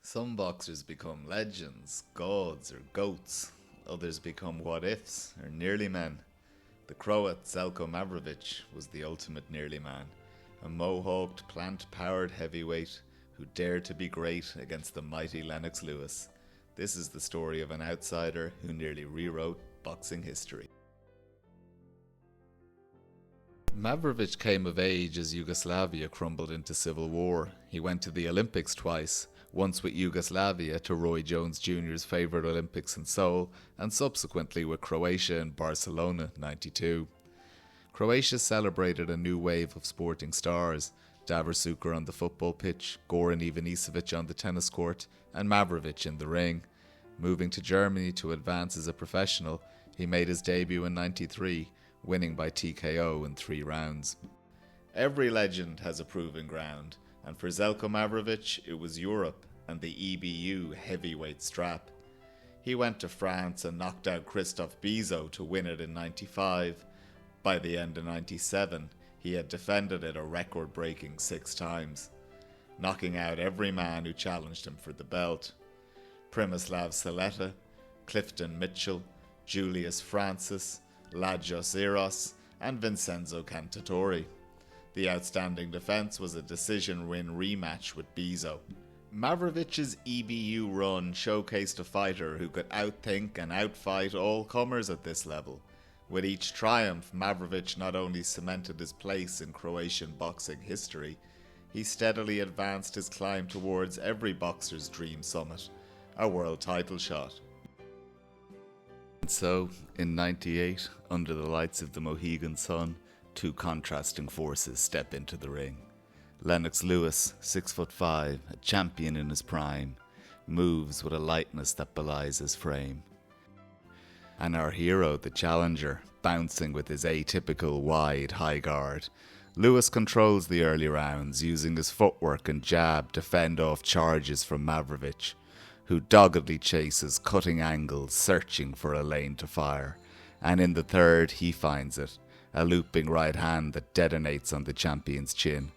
Some boxers become legends, gods, or goats. Others become what-ifs, or nearly men. The Croat Zeljko Mavrovic was the ultimate nearly man, a mohawked, plant-powered heavyweight who dared to be great against the mighty Lennox Lewis. This is the story of an outsider who nearly rewrote boxing history. Mavrovic came of age as Yugoslavia crumbled into civil war. He went to the Olympics twice, once with Yugoslavia to Roy Jones Jr.'s favourite Olympics in Seoul, and subsequently with Croatia in Barcelona '92. Croatia celebrated a new wave of sporting stars: Davor Suker on the football pitch, Goran Ivanisevic on the tennis court, and Mavrovic in the ring. Moving to Germany to advance as a professional, he made his debut in '93, winning by TKO in 3 rounds. Every legend has a proving ground, and for Zeljko Mavrovic it was Europe and the EBU heavyweight strap. He went to France and knocked out Christophe Bizot to win it in '95. By the end of '97, he had defended it a record-breaking 6 times, knocking out every man who challenged him for the belt. Primislav Saleta, Clifton Mitchell, Julius Francis, Lajos Eros, and Vincenzo Cantatori. The outstanding defence was a decision-win rematch with Bizot. Mavrovic's EBU run showcased a fighter who could outthink and outfight all comers at this level. With each triumph, Mavrovic not only cemented his place in Croatian boxing history, he steadily advanced his climb towards every boxer's dream summit, a world title shot. And so, in '98, under the lights of the Mohegan Sun, 2 contrasting forces step into the ring. Lennox Lewis, 6'5", a champion in his prime, moves with a lightness that belies his frame. And our hero, the challenger, bouncing with his atypical wide high guard. Lewis controls the early rounds, using his footwork and jab to fend off charges from Mavrovic, who doggedly chases cutting angles, searching for a lane to fire. And in the third, he finds it, a looping right hand that detonates on the champion's chin.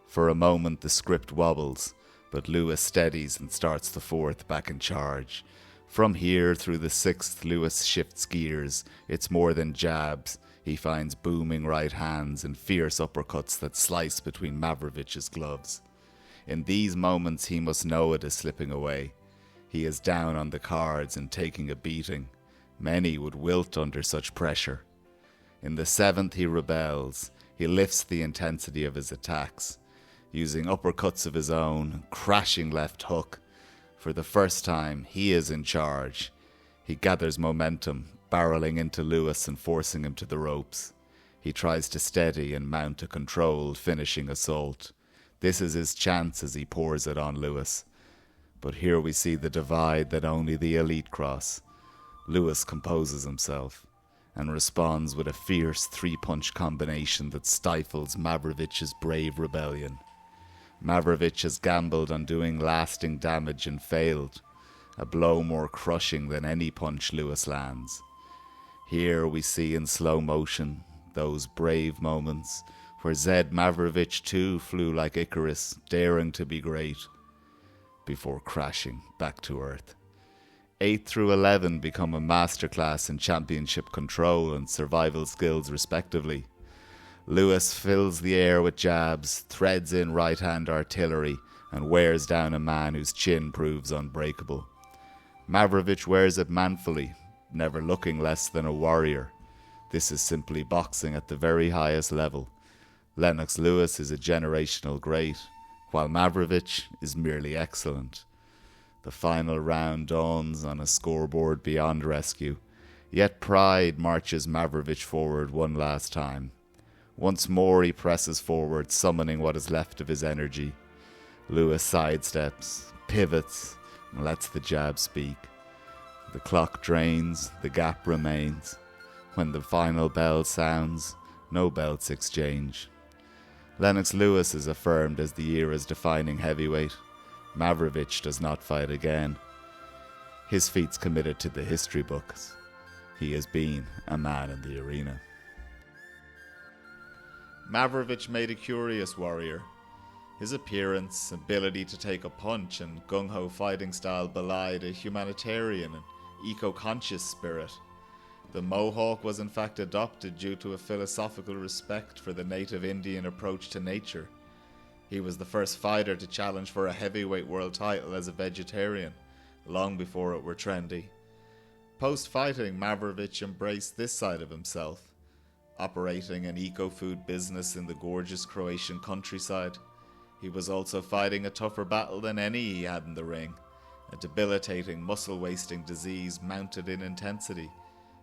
For a moment the script wobbles, but Lewis steadies and starts the 4th back in charge. From here through the 6th, Lewis shifts gears. It's more than jabs. He finds booming right hands and fierce uppercuts that slice between Mavrovic's gloves. In these moments he must know it is slipping away. He is down on the cards and taking a beating. Many would wilt under such pressure. In the 7th he rebels. He lifts the intensity of his attacks, using uppercuts of his own, crashing left hook. For the first time, he is in charge. He gathers momentum, barreling into Lewis and forcing him to the ropes. He tries to steady and mount a controlled finishing assault. This is his chance as he pours it on Lewis. But here we see the divide that only the elite cross. Lewis composes himself and responds with a fierce 3-punch combination that stifles Mavrovic's brave rebellion. Mavrovic has gambled on doing lasting damage and failed, a blow more crushing than any punch Lewis lands. Here we see in slow motion those brave moments where Zed Mavrovic too flew like Icarus, daring to be great, before crashing back to earth. 8 through 11 become a masterclass in championship control and survival skills respectively. Lewis fills the air with jabs, threads in right-hand artillery, and wears down a man whose chin proves unbreakable. Mavrovic wears it manfully, never looking less than a warrior. This is simply boxing at the very highest level. Lennox Lewis is a generational great, while Mavrovic is merely excellent. The final round dawns on a scoreboard beyond rescue, yet pride marches Mavrovic forward one last time. Once more he presses forward, summoning what is left of his energy. Lewis sidesteps, pivots, and lets the jab speak. The clock drains, the gap remains. When the final bell sounds, no belts exchange. Lennox Lewis is affirmed as the era's defining heavyweight. Mavrovic does not fight again. His feat's committed to the history books. He has been a man in the arena. Mavrovic made a curious warrior. His appearance, ability to take a punch, and gung-ho fighting style belied a humanitarian and eco-conscious spirit. The mohawk was in fact adopted due to a philosophical respect for the native Indian approach to nature. He was the first fighter to challenge for a heavyweight world title as a vegetarian, long before it were trendy. Post-fighting, Mavrovic embraced this side of himself, operating an eco-food business in the gorgeous Croatian countryside. He was also fighting a tougher battle than any he had in the ring, a debilitating muscle-wasting disease mounted in intensity,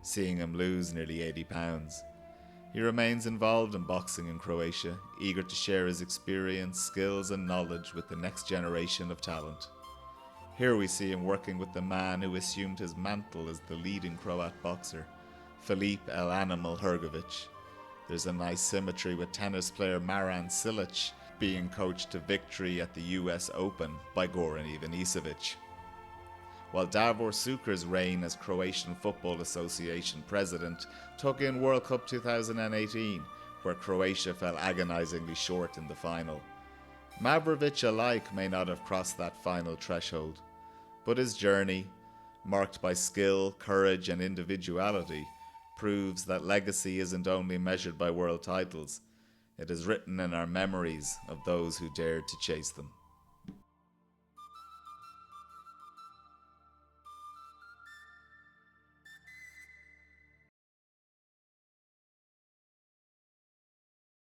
seeing him lose nearly 80 pounds. He remains involved in boxing in Croatia, eager to share his experience, skills and knowledge with the next generation of talent. Here we see him working with the man who assumed his mantle as the leading Croat boxer, Filip El Animal Hrgovic. There's a nice symmetry with tennis player Maran Cilic being coached to victory at the US Open by Goran Ivanisevic. While Davor Suker's reign as Croatian Football Association president took in World Cup 2018, where Croatia fell agonizingly short in the final. Mavrovic alike may not have crossed that final threshold, but his journey, marked by skill, courage and individuality, proves that legacy isn't only measured by world titles. It is written in our memories of those who dared to chase them.